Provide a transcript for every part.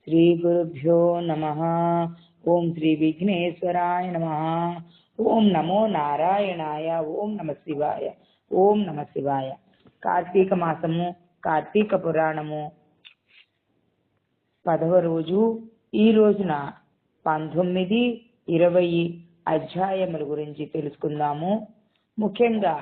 శ్రీ గురుభ్యో నమః. ఓం శ్రీ విఘ్నేశ్వరాయ నమః. ఓం నమో నారాయణాయ. ఓం నమ శివాయ. ఓం నమ శివాయ. కార్తీక మాసము, కార్తీక పురాణము 10వ రోజు. ఈ రోజున 19, 20 అధ్యాయముల గురించి తెలుసుకుందాము. ముఖ్యంగా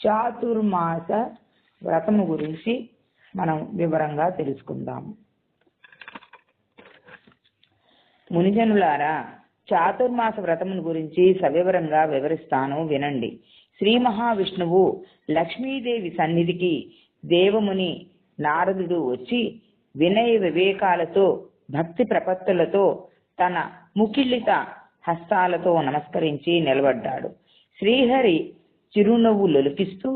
చాతుర్మాస వ్రతము గురించి మనం వివరంగా తెలుసుకుందాము. మునిజనులారా, చాతుర్మాస వ్రతమును గురించి సవివరంగా వివరిస్తాను, వినండి. శ్రీ మహావిష్ణువు లక్ష్మీదేవి సన్నిధికి దేవముని నారదుడు వచ్చి వినయ వివేకాలతో భక్తి ప్రపత్తులతో తన ముకిళ్ళిత హస్తాలతో నమస్కరించి నిలబడ్డాడు. శ్రీహరి చిరునవ్వు లొలికిస్తూ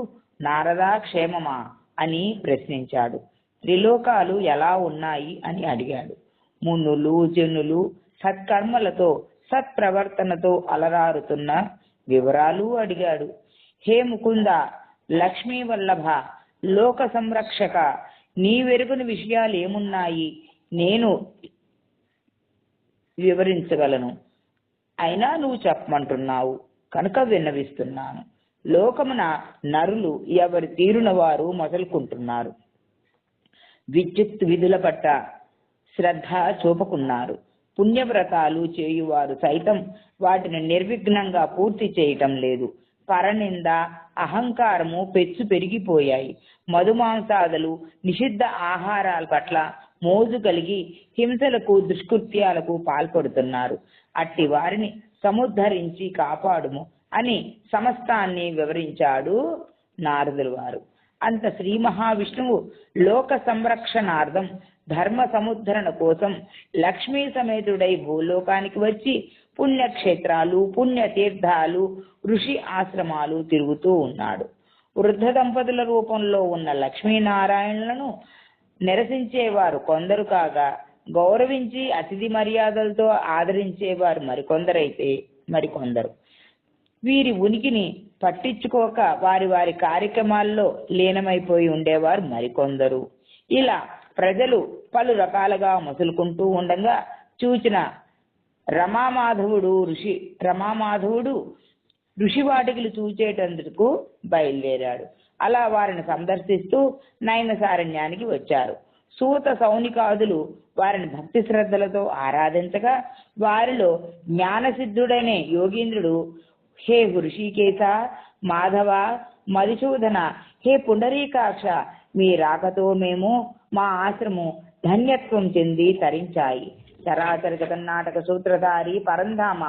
నారదా క్షేమమా అని ప్రశ్నించాడు. త్రిలోకాలు ఎలా ఉన్నాయి అని అడిగాడు. మునులు జనులు సత్కర్మలతో సత్ప్రవర్తనతో అలరారుతున్న వివరాలు అడిగాడు. హే ముకుంద, లక్ష్మీ వల్లభ, లోక సంరక్షక, నీవెరుగుని విషయాలు ఏమున్నాయి? నేను వివరించగలను, అయినా నువ్వు చెప్పమంటున్నావు కనుక విన్నవిస్తున్నాను. లోకమున నరులు ఎవరి తీరున వారు మొదలుకుంటున్నారు. విద్యుత్ విధుల పట్ల శ్రద్ధ చూపకున్నారు. పుణ్యవ్రతాలు చేయువారు సైతం వాటిని నిర్విఘ్నంగా పూర్తి చేయటం లేదు. పరనింద, అహంకారము పెచ్చు పెరిగిపోయాయి. మధుమాంసాదులు, నిషిద్ధ ఆహారాల పట్ల మోజు కలిగి హింసలకు, దుష్కృత్యాలకు పాల్పడుతున్నారు. అట్టి వారిని సముద్ధరించి కాపాడుము అని సమస్తాన్ని వివరించాడు నారదుల వారు. అంత శ్రీ మహావిష్ణువు లోక సంరక్షణార్థం, ధర్మ సముద్ధరణ కోసం లక్ష్మీ సమేతుడై భూలోకానికి వచ్చి పుణ్యక్షేత్రాలు, పుణ్యతీర్థాలు, ఋషి ఆశ్రమాలు తిరుగుతూ ఉన్నాడు. వృద్ధ దంపతుల రూపంలో ఉన్న లక్ష్మీనారాయణులను నిరసించేవారు కొందరు కాగా, గౌరవించి అతిథి మర్యాదలతో ఆదరించేవారు మరికొందరైతే మరికొందరు. వీరి ఉనికిని పట్టించుకోక వారి వారి కార్యక్రమాల్లో లీనమైపోయి ఉండేవారు మరికొందరు. ఇలా ప్రజలు పలు రకాలుగా మసులుకుంటూ ఉండగా చూచిన రమామాధవుడు ఋషివాటికలు చూచేటందుకు బయలుదేరాడు. అలా వారిని సందర్శిస్తూ నయనసారణ్యానికి వచ్చారు. సూత సౌనికాదులు వారిని భక్తి శ్రద్ధలతో ఆరాధించగా వారిలో జ్ఞానసిద్ధుడైన యోగీంద్రుడు, హే హృషికేశ, మాధవ, మధుసూదన, హే పుండరీకాక్ష, మీ రాకతో మేము మా ఆశ్రమం ధన్యత్వం చెంది తరించాయి. చరాచర జగన్నాటక సూత్రధారి పరంధామ,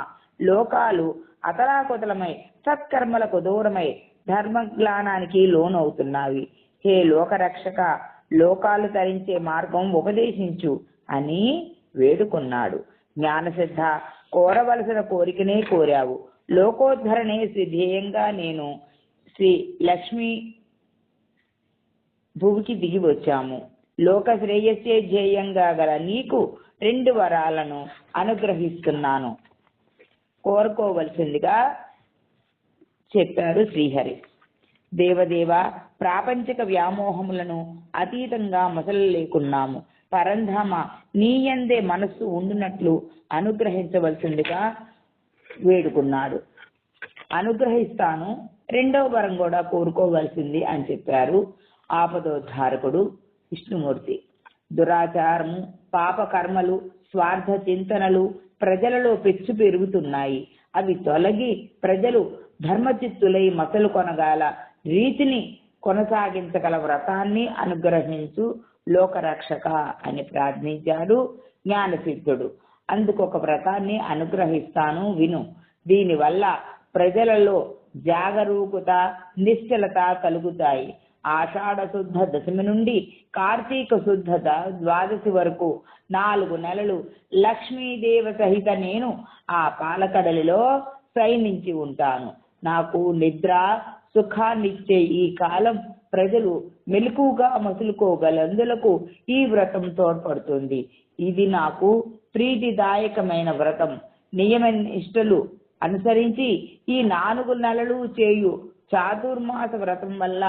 లోకాలు అతలాకుతలమై సత్కర్మలకు దూరమై ధర్మజ్ఞానానికి లోనవుతున్నావి. హే లోకరక్షక, లోకాలు తరించే మార్గం ఉపదేశించు అని వేడుకున్నాడు. జ్ఞానసిద్ధ, కోరవలసిన కోరికనే కోరావు. లోకోద్ధరణే ధ్యేయంగా నేను శ్రీ లక్ష్మీ భూమికి దిగి వచ్చాము. లోక శ్రేయస్సే ధ్యేయంగా గల నీకు 2 వరాలను అనుగ్రహిస్తున్నాను, కోరుకోవలసిందిగా చెప్పారు శ్రీహరి. దేవదేవ, ప్రాపంచిక వ్యామోహములను అతీతంగా మొసలలేకున్నాము. పరంధామ, నీయందే మనస్సు ఉండునట్లు అనుగ్రహించవలసిందిగా వేడుకున్నాడు. అనుగ్రహిస్తాను, 2వ వరం కూడా కోరుకోవలసింది అని చెప్పారు ఆపదోద్ధారకుడు విష్ణుమూర్తి. దురాచారము, పాపకర్మలు, స్వార్థ చింతనలు ప్రజలలో పెచ్చు పెరుగుతున్నాయి. అవి తొలగి ప్రజలు ధర్మచిత్తులై మసలు కొనగల రీతిని కొనసాగించగల వ్రతాన్ని అనుగ్రహించు లోకరక్షక అని ప్రార్థించాడు జ్ఞానసిద్ధుడు. అందుకొక వ్రతాన్ని అనుగ్రహిస్తాను, విను. దీనివల్ల ప్రజలలో జాగరూకత, నిశ్చలత కలుగుతాయి. ఆషాఢ శుద్ధ దశమి నుండి కార్తీక శుద్ధ ద్వాదశి వరకు 4 నెలలు లక్ష్మీదేవ సహిత నేను ఆ పాలకడలిలో శయనించి ఉంటాను. నాకు నిద్ర సుఖాన్నిచ్చే ఈ కాలం ప్రజలు మెలకుగా మసులుకోగలందులకు ఈ వ్రతం తోడ్పడుతుంది. ఇది నాకు ప్రీతిదాయకమైన వ్రతం. నియమ నిష్టలు అనుసరించి ఈ 4 నెలలు చేయు చాతుర్మాస వ్రతం వల్ల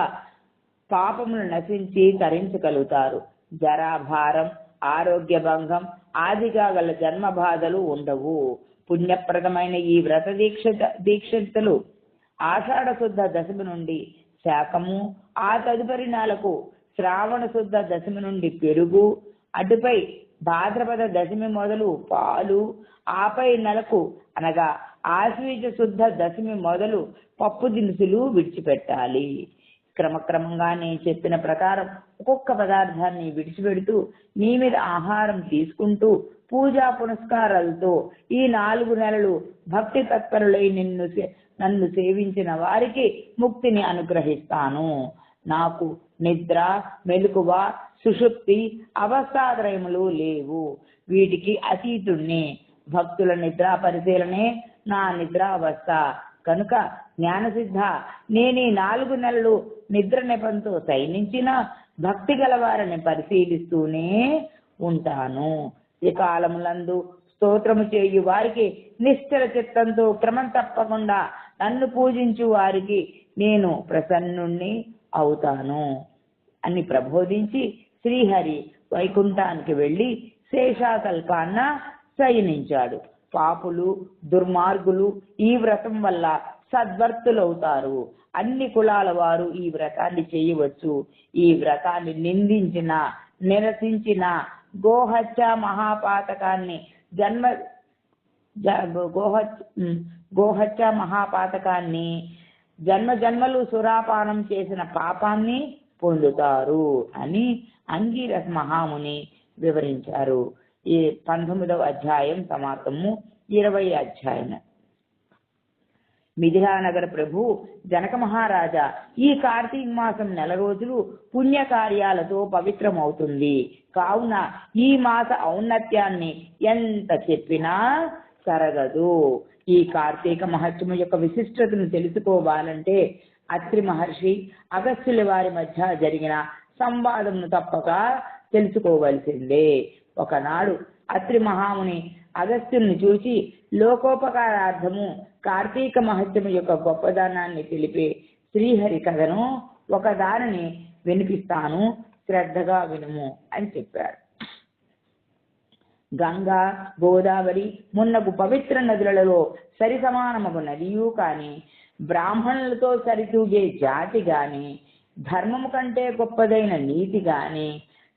పాపములు నశించి తరించగలుగుతారు. జరాభారం, ఆరోగ్య భంగం ఆదిగా గల జన్మ బాధలు ఉండవు. పుణ్యప్రదమైన ఈ వ్రత దీక్షలు ఆషాఢ శుద్ధ దశమి నుండి శాకము, ఆ తదుపరి నెలకు శ్రావణ శుద్ధ దశమి నుండి పెరుగు, అటుపై భాద్రపద దశమి మొదలు పాలు, ఆపై నెలకు అనగా ఆశ్వీజ శుద్ధ దశమి మొదలు పప్పు దినుసులు విడిచిపెట్టాలి. క్రమక్రమంగా నేను చెప్పిన ప్రకారం ఒక్కొక్క పదార్థాన్ని విడిచిపెడుతూ నియమిత ఆహారం తీసుకుంటూ పూజా పునస్కారాలతో ఈ 4 నెలలు భక్తి తత్పరులై నన్ను సేవించిన వారికి ముక్తిని అనుగ్రహిస్తాను. నాకు నిద్ర, మెలకువ, సుషుప్తి అవస్థాత్రయములు లేవు. వీటికి అతీతుణ్ణి. భక్తుల నిద్రా పరిశీలనే నా నిద్రావస్థ కనుక జ్ఞానసిద్ధ నేను 4 నెలలు నిద్ర నెపంతో సైనించిన భక్తి గలవారిని పరిశీలిస్తూనే ఉంటాను. ఈ కాలములందు స్తోత్రము చేయు వారికి నిశ్చల చిత్తంతో క్రమం తప్పకుండా నన్ను పూజించు వారికి నేను ప్రసన్నుణ్ణి అవుతాను అని ప్రబోధించి శ్రీహరి వైకుంఠానికి వెళ్లి శేషాకల్పాన్న శయనించాడు. పాపులు, దుర్మార్గులు ఈ వ్రతం వల్ల సద్వర్తులవుతారు. అన్ని కులాల వారు ఈ వ్రతాన్ని చేయవచ్చు. ఈ వ్రతాన్ని నిందించిన, నిరసించిన గోహత్య మహాపాతకాన్ని జన్మ జన్మలు సురాపానం చేసిన పాపాన్ని పొందుతారు అని అంగీరస మహాముని వివరించారు. ఈ 19వ అధ్యాయం సమాప్తము. 20వ అధ్యాయం. మిథిలానగర ప్రభు జనక మహారాజా, ఈ కార్తీక మాసం 1 రోజులు పుణ్యకార్యాలతో పవిత్రమవుతుంది. కావున ఈ మాస ఔన్నత్యాన్ని ఎంత చెప్పినా తరగదు. ఈ కార్తీక మహత్యము యొక్క విశిష్టతను తెలుసుకోవాలంటే అత్రి మహర్షి అగస్త్యుల వారి మధ్య జరిగిన సంవాదమును తప్పక తెలుసుకోవలసిందే. ఒకనాడు అత్రి మహాముని అగస్త్యుని చూచి లోకోపకారార్థము కార్తీక మహత్యము యొక్క గొప్పదనాన్ని తెలిపే శ్రీహరి కథను ఒకదానిని వినిపిస్తాను, శ్రద్ధగా వినుము అని చెప్పాడు. గంగా, గోదావరి మున్నగు పవిత్ర నదులలో సరి సమానమగు నదియు కాని, బ్రాహ్మణులతో సరితూగే జాతి గాని, ధర్మము కంటే గొప్పదైన నీతి గాని,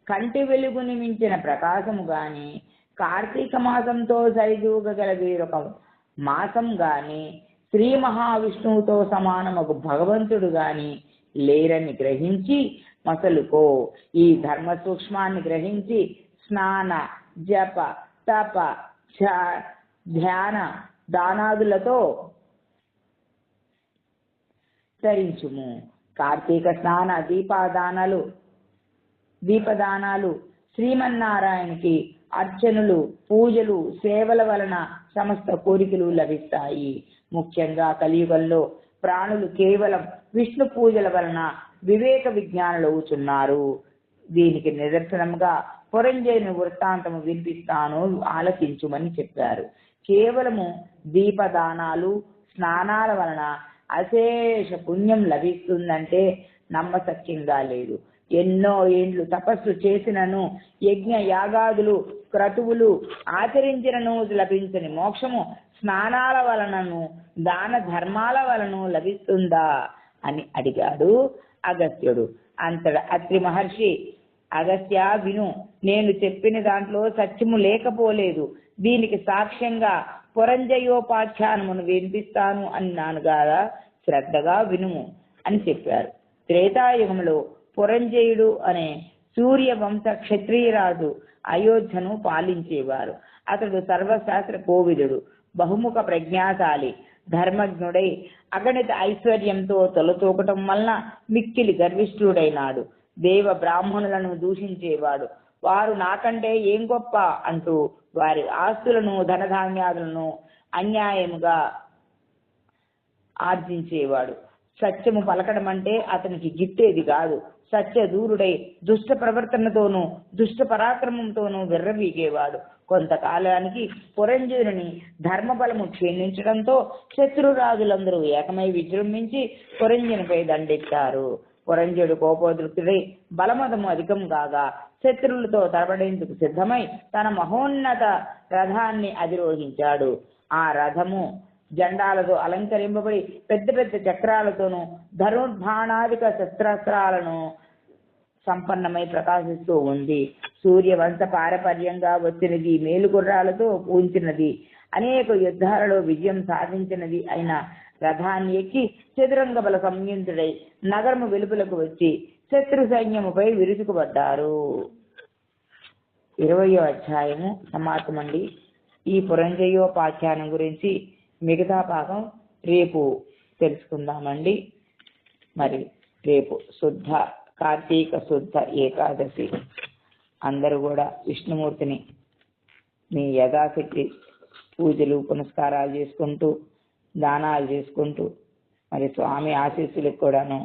కంటి వెలుగుని మించిన ప్రకాశము గాని, కార్తీక మాసంతో సరిదూగగల వేరొక మాసం గాని, శ్రీ మహావిష్ణువుతో సమానమగు భగవంతుడు గాని లేరని గ్రహించి మసలుకో. ఈ ధర్మ సూక్ష్మాన్ని గ్రహించి స్నాన, జప, తప, ధ్యాన దానాదులతో తరించుము. కార్తీక స్నాన దీపదానాలు శ్రీమన్నారాయణకి అర్చనలు, పూజలు, సేవల వలన సమస్త కోరికలు లభిస్తాయి. ముఖ్యంగా కలియుగంలో ప్రాణులు కేవలం విష్ణు పూజల వలన వివేక విజ్ఞానులు అవుతున్నారు. దీనికి నిదర్శనంగా పురంజయుని వృత్తాంతము వినిపిస్తాను, ఆలకించుమని చెప్పారు. కేవలము దీపదానాలు, స్నానాల వలన అశేష పుణ్యం లభిస్తుందంటే నమ్మశక్యంగా లేదు. ఎన్నో ఏండ్లు తపస్సు చేసినను, యజ్ఞ యాగాదులు, క్రతువులు ఆచరించినను లభించని మోక్షము స్నానాల వలనను, దాన ధర్మాల వలన లభిస్తుందా అని అడిగాడు అగస్త్యుడు. అంతట అత్రి మహర్షి, అగస్త్య విను, నేను చెప్పిన దాంట్లో సత్యము లేకపోలేదు. దీనికి సాక్ష్యంగా పురంజయోపాఖ్యానమును వినిపిస్తాను అన్నాను కదా, శ్రద్ధగా వినుము అని చెప్పారు. త్రేతాయుగంలో పురంజయుడు అనే సూర్యవంశ క్షత్రియరాజు అయోధ్యను పాలించేవారు. అతడు సర్వశాస్త్ర కోవిదుడు, బహుముఖ ప్రజ్ఞాశాలి, ధర్మజ్ఞుడై అగణిత ఐశ్వర్యంతో తొలతూకటం వలన మిక్కిలి గర్విష్ఠుడైనాడు. దేవ బ్రాహ్మణులను దూషించేవాడు. వారు నాకంటే ఏం గొప్ప అంటూ వారి ఆస్తులను, ధనధాన్యాదులను అన్యాయముగా ఆర్జించేవాడు. సత్యము పలకడం అంటే అతనికి గిట్టేది కాదు. సత్య దూరుడై దుష్ట ప్రవర్తనతోనూ, దుష్ట పరాక్రమంతోనూ విర్రవీగేవాడు. కొంతకాలానికి పురంజయుని ధర్మబలము క్షీణించడంతో శత్రురాజులందరూ ఏకమై విజృంభించి పురంజయునిపై దండెత్తారు. పురంజయుడు కోపోద్రిక్తుడై బలమదము అధికం కాగా శత్రువులతో తలపడేందుకు సిద్ధమై తన మహోన్నత రథాన్ని అధిరోహించాడు. ఆ రథము జెండాలతో అలంకరింపబడి పెద్ద పెద్ద చక్రాలతోనూ ధనుర్బాణాదిక శస్త్రాస్త్రాలను సంపన్నమై ప్రకాశిస్తూ ఉంది. సూర్యవంశ పారపర్యంగా వచ్చినది, మేలుగుర్రాలతో పూంచినది, అనేక యుద్ధాలలో విజయం సాధించినది అయిన రథాన్ని ఎక్కి చతురంగ బల సంయుక్తుడై నగరము వెలుపలకు వచ్చి శత్రు సైన్యముపై విరుచుకుపడ్డారు. 20వ అధ్యాయము సమాప్తమండి. ఈ పురంజయోపాఖ్యానం గురించి మిగతా భాగం రేపు తెలుసుకుందామండి. మరి రేపు కార్తీక శుద్ధ ఏకాదశి. అందరూ కూడా విష్ణుమూర్తిని మీ యథాశక్తి పూజలు పునస్కారాలు చేసుకుంటూ, దానాలు చేసుకుంటూ, మరి స్వామి ఆశీస్సులకు కూడాను